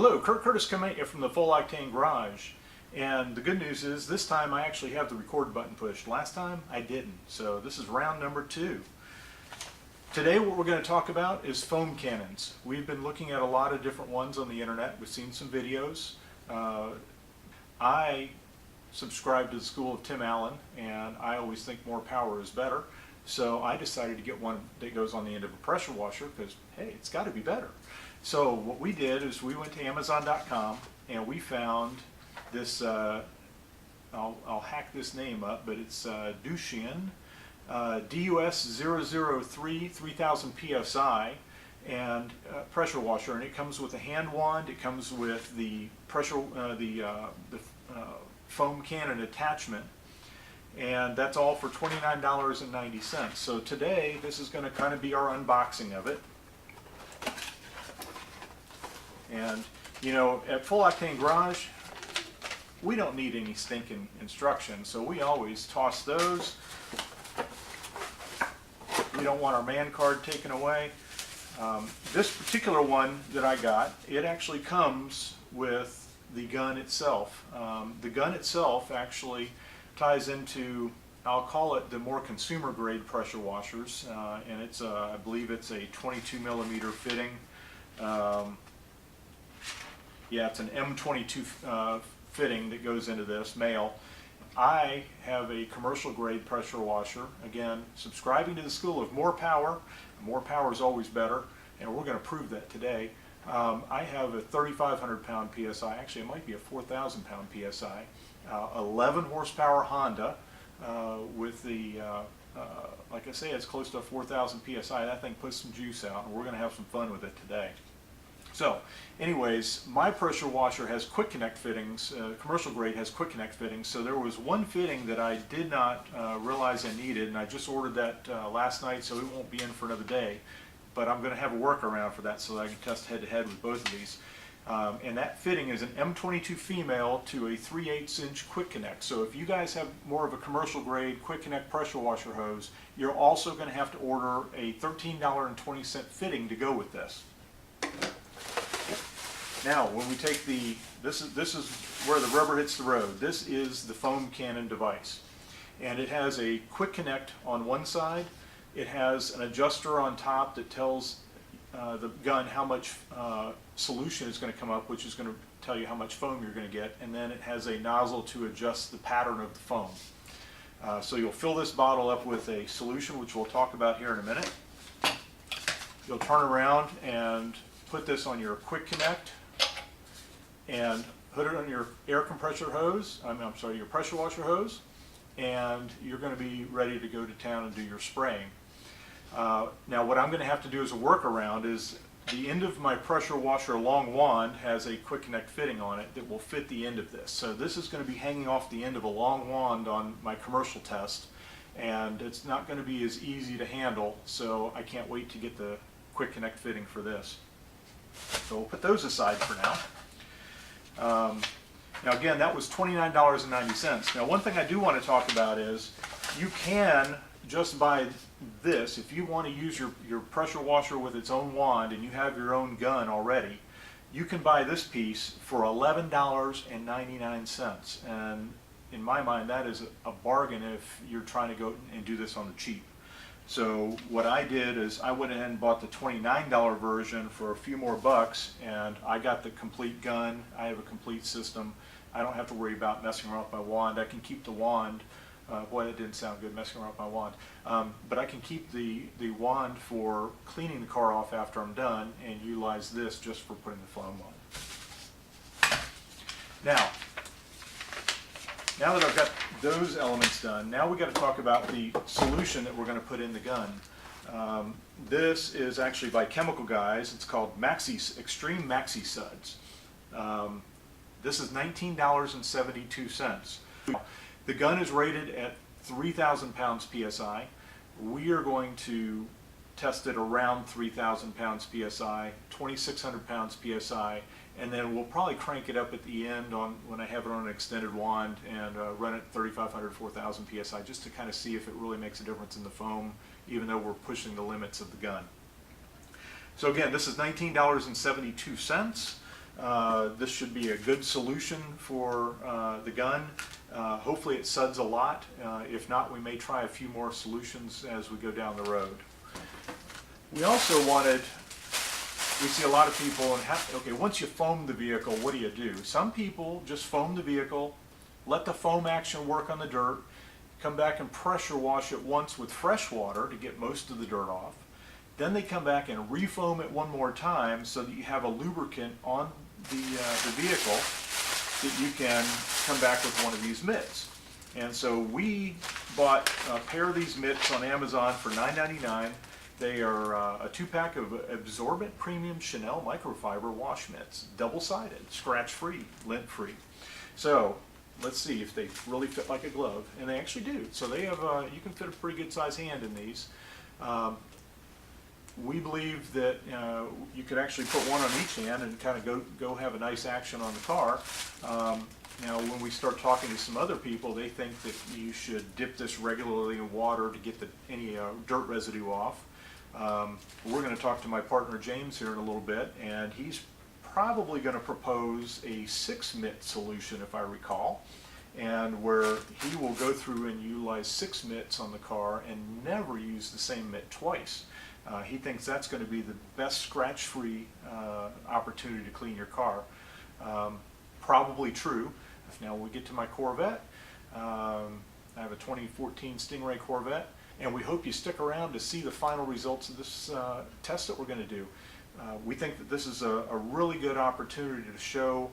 Hello, Kurt Curtis coming at you from the Full Octane Garage. And the good news is this time I actually have the record button pushed. Last time I didn't, so this is round number 2. Today what we're going to talk about is foam cannons. We've been looking at a lot of different ones on the internet. We've seen some videos. I subscribe to the school of Tim Allen, and I always think more power is better. So I decided to get one that goes on the end of a pressure washer because, hey, it's got to be better. So what we did is we went to Amazon.com and we found this, I'll hack this name up, but it's DUSICHIN DUS003 3000 PSI and pressure washer, and it comes with a hand wand. It comes with the pressure, foam cannon attachment, and that's all for $29.90. So today this is going to kind of be our unboxing of it. And you know, at Full Octane Garage, we don't need any stinking instructions, so we always toss those. We don't want our man card taken away. This particular one that I got, it actually comes with the gun itself. The gun itself actually ties into, I'll call it the more consumer grade pressure washers, and it's I believe it's a 22 millimeter fitting. Yeah, it's an M22 fitting that goes into this, male. I have a commercial grade pressure washer. Again, subscribing to the school of more power. More power is always better, and we're going to prove that today. I have a 3,500 pound PSI, actually it might be a 4,000 pound PSI, 11 horsepower Honda with the, like I say, it's close to a 4,000 PSI. That thing puts some juice out, and we're going to have some fun with it today. So, anyways, my pressure washer has quick connect fittings. Commercial grade has quick connect fittings. So there was one fitting that I did not realize I needed, and I just ordered that last night, so it won't be in for another day. But I'm going to have a workaround for that so that I can test head-to-head with both of these. And that fitting is an M22 female to a 3/8 inch quick connect. So if you guys have more of a commercial grade quick connect pressure washer hose, you're also going to have to order a $13.20 fitting to go with this. Now, when we take the, this is where the rubber hits the road. This is the foam cannon device. And it has a quick connect on one side. It has an adjuster on top that tells the gun how much solution is going to come up, which is going to tell you how much foam you're going to get. And then it has a nozzle to adjust the pattern of the foam. So you'll fill this bottle up with a solution, which we'll talk about here in a minute. You'll turn around and put this on your quick connect and put it on your air compressor hose, I'm sorry, your pressure washer hose, and you're going to be ready to go to town and do your spraying. Now what I'm going to have to do as a workaround is the end of my pressure washer long wand has a quick connect fitting on it that will fit the end of this. So this is going to be hanging off the end of a long wand on my commercial test, and it's not going to be as easy to handle, so I can't wait to get the quick connect fitting for this. So we'll put those aside for now. Now again, that was $29.90. Now one thing I do want to talk about is you can just buy this. If you want to use your pressure washer with its own wand and you have your own gun already, you can buy this piece for $11.99. And in my mind, that is a bargain if you're trying to go and do this on the cheap. So what I did is I went ahead and bought the $29 version for a few more bucks, and I got the complete gun. I have a complete system. I don't have to worry about messing around with my wand. I can keep the wand. Boy, that didn't sound good, messing around with my wand. But I can keep the wand for cleaning the car off after I'm done and utilize this just for putting the foam on. Now that I've got those elements done, now we've got to talk about the solution that we're going to put in the gun. This is actually by Chemical Guys. It's called Extreme Maxi-Suds. This is $19.72. The gun is rated at 3,000 pounds PSI. We are going to test it around 3,000 pounds PSI, 2,600 pounds PSI, and then we'll probably crank it up at the end when I have it on an extended wand and run it 3,500, 4,000 PSI just to kind of see if it really makes a difference in the foam, even though we're pushing the limits of the gun. So again, this is $19.72. This should be a good solution for the gun. Hopefully it suds a lot. If not, we may try a few more solutions as we go down the road. We also we see a lot of people, okay, once you foam the vehicle, what do? Some people just foam the vehicle, let the foam action work on the dirt, come back and pressure wash it once with fresh water to get most of the dirt off. Then they come back and refoam it one more time so that you have a lubricant on the vehicle that you can come back with one of these mitts. And so we bought a pair of these mitts on Amazon for $9.99. They are a 2-pack of absorbent premium Chenille microfiber wash mitts, double-sided, scratch-free, lint-free. So let's see if they really fit like a glove, and they actually do. So they have you can fit a pretty good sized hand in these. We believe that you could actually put one on each hand and kind of go have a nice action on the car. Now, when we start talking to some other people, they think that you should dip this regularly in water to get any dirt residue off. We're going to talk to my partner James here in a little bit, and he's probably going to propose a 6-mitt solution, if I recall, and where he will go through and utilize 6 mitts on the car and never use the same mitt twice. He thinks that's going to be the best scratch-free opportunity to clean your car. Probably true. Now when we get to my Corvette, I have a 2014 Stingray Corvette, and we hope you stick around to see the final results of this test that we're going to do. We think that this is a really good opportunity to show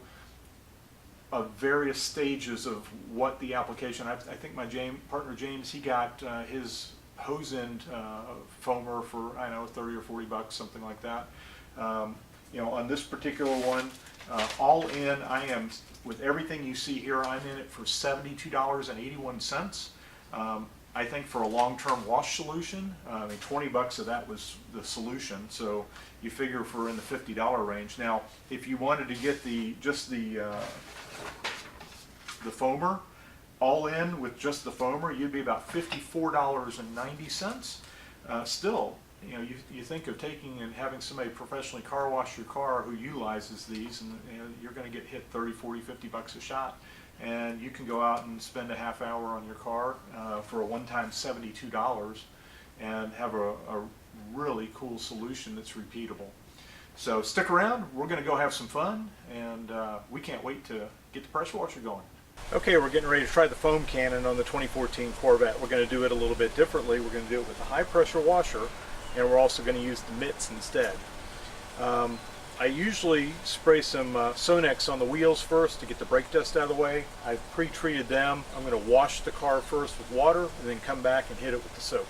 various stages of what the application. I think my partner James, he got his hose end foamer for, I don't know, 30 or 40 bucks, something like that. You know, on this particular one, all in, I am, with everything you see here, I'm in it for $72.81. I think for a long-term wash solution, I mean, 20 bucks of that was the solution, so you figure for in the $50 range. Now, if you wanted to get just the foamer, all in with just the foamer, you'd be about $54.90. Still, you know, you think of taking and having somebody professionally car wash your car who utilizes these, and you know, you're going to get hit 30, 40, 50 bucks a shot. And you can go out and spend a half hour on your car for a one-time $72 and have a really cool solution that's repeatable. So stick around, we're going to go have some fun, and we can't wait to get the pressure washer going. Okay, we're getting ready to try the foam cannon on the 2014 Corvette. We're going to do it a little bit differently. We're going to do it with a high pressure washer, and we're also going to use the mitts instead. I usually spray some Sonex on the wheels first to get the brake dust out of the way. I've pre-treated them. I'm going to wash the car first with water and then come back and hit it with the soap.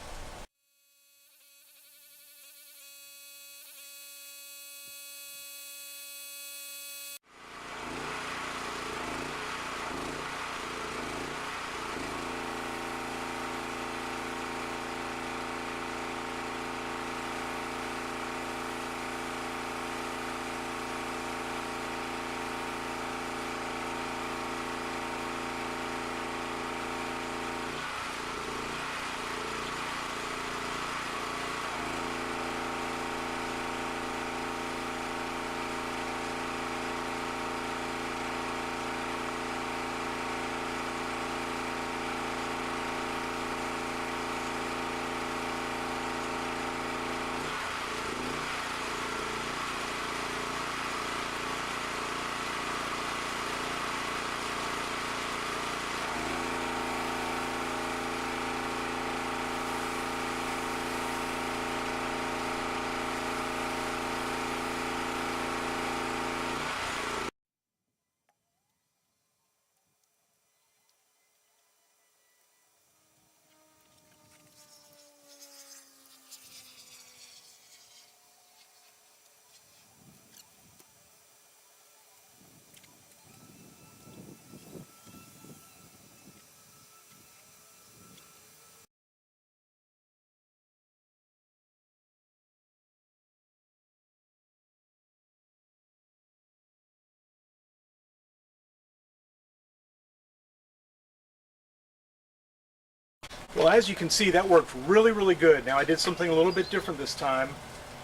Well, as you can see, that worked really, really good. Now, I did something a little bit different this time.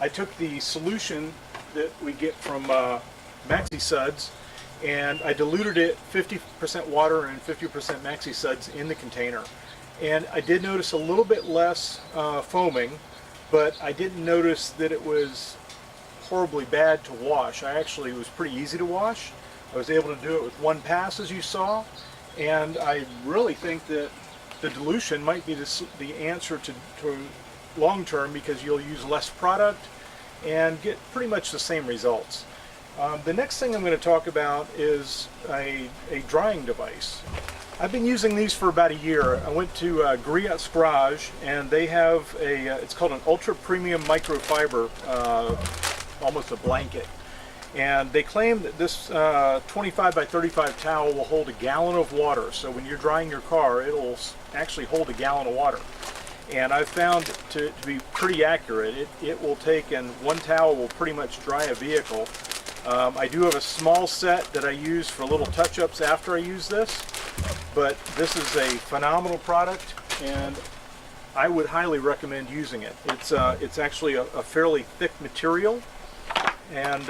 I took the solution that we get from Maxi-Suds, and I diluted it 50% water and 50% Maxi-Suds in the container. And I did notice a little bit less foaming, but I didn't notice that it was horribly bad to wash. It was pretty easy to wash. I was able to do it with one pass, as you saw, and I really think that the dilution might be the answer to long term, because you'll use less product and get pretty much the same results. The next thing I'm going to talk about is a drying device. I've been using these for about a year. I went to Griot's Garage, and they have it's called an ultra premium microfiber, almost a blanket. And they claim that this 25 by 35 towel will hold a gallon of water. So when you're drying your car, it'll actually hold a gallon of water. And I've found to be pretty accurate. It will take, and one towel will pretty much dry a vehicle. I do have a small set that I use for little touch-ups after I use this, but this is a phenomenal product, and I would highly recommend using it. It's actually a fairly thick material, and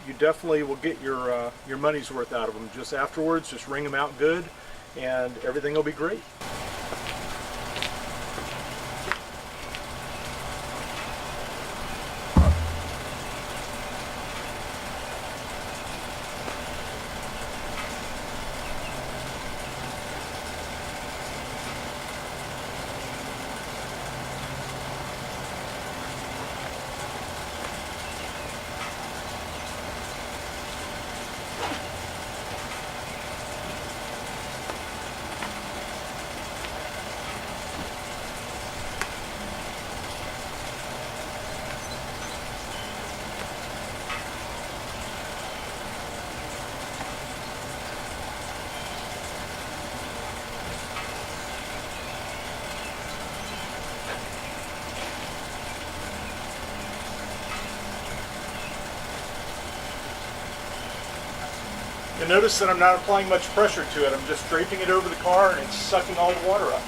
you definitely will get your money's worth out of them. Just afterwards, just wring them out good, and everything will be great. You'll notice that I'm not applying much pressure to it. I'm just draping it over the car, and it's sucking all the water up.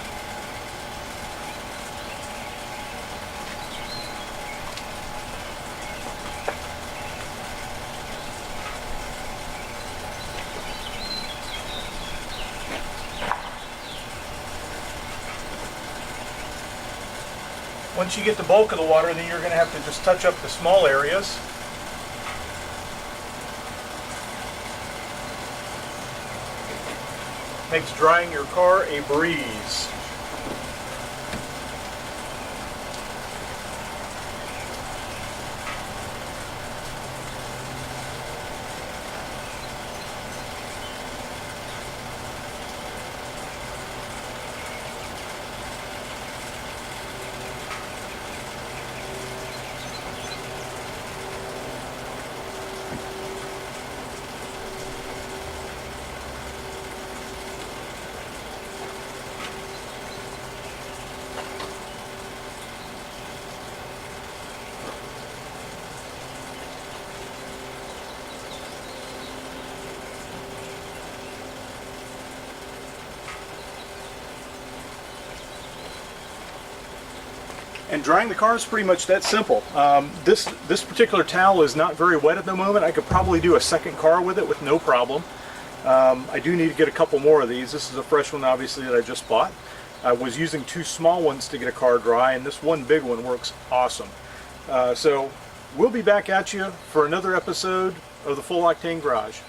Once you get the bulk of the water, then you're going to have to just touch up the small areas. Makes drying your car a breeze. And drying the car is pretty much that simple. This particular towel is not very wet at the moment. I could probably do a second car with it with no problem. I do need to get a couple more of these. This is a fresh one, obviously, that I just bought. I was using two small ones to get a car dry, and this one big one works awesome. So we'll be back at you for another episode of the Full Octane Garage.